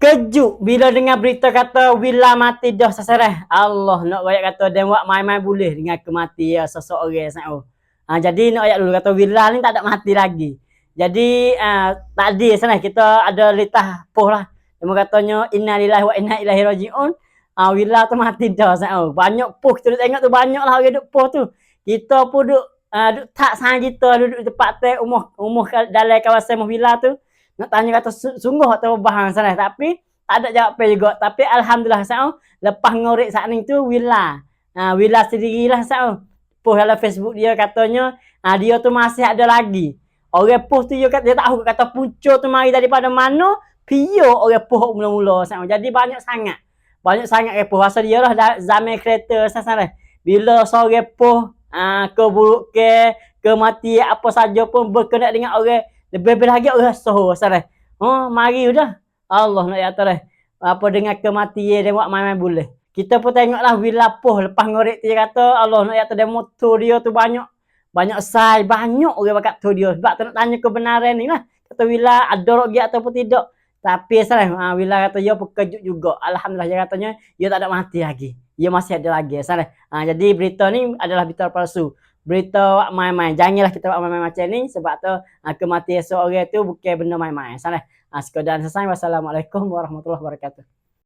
Terkejut bila dengar berita kata Willa mati dah seserah. Allah nak ayat kata dia buat main-main boleh dengan kematian seseorang sao. Jadi nak ayat dulu kata Willa ni tak ada mati lagi. Jadi tadi sana kita ada litah poh lah. Dia katanya innalillahi wa inna ilaihi rajiun. Willa tu mati dah sao. Banyak poh kita tengok tu, banyak lah orang duk poh tu. Kita pun duk tak sang kita duduk tempat tu umur dalam kawasan Willa tu. Nak tanya kata sungguh atau bahan sana, tapi tak ada jawapan juga. Tapi alhamdulillah sao lepas ngorek saat ni tu Willa Willa sendirilah sao post dalam Facebook dia katanya dia tu masih ada lagi orang post tu. Dia tahu kata punca tu mari daripada mana, pio orang post mula-mula sao. Jadi banyak sangat post asal dia lah zaman kereta sana. Bila seorang post keburukan, kematian apa saja pun berkenaan dengan orang, lebih-lebih lagi orang soho sana. Mari dah. Allah nak kata dah. Apa dengan kematian dia buat main-main boleh. Kita pun tengoklah Willa poh lepas ngorek dia kata Allah nak kata dia motor dia tu banyak sai, banyak orang bakat tu dia. Sebab tu nak tanya kebenaran ni lah. Kata Willa ada rogi ataupun tidak. Tapi salah Willa kata dia terkejut juga. Alhamdulillah dia katanya dia tak ada mati lagi. Dia masih ada lagi. Salah. Jadi berita ni adalah berita palsu. Berita main-main. Janganlah kita buat main-main macam ni sebab tu kematian seorang tu bukan benda main-main. Salah. Sekadar selesai. Wassalamualaikum warahmatullahi wabarakatuh.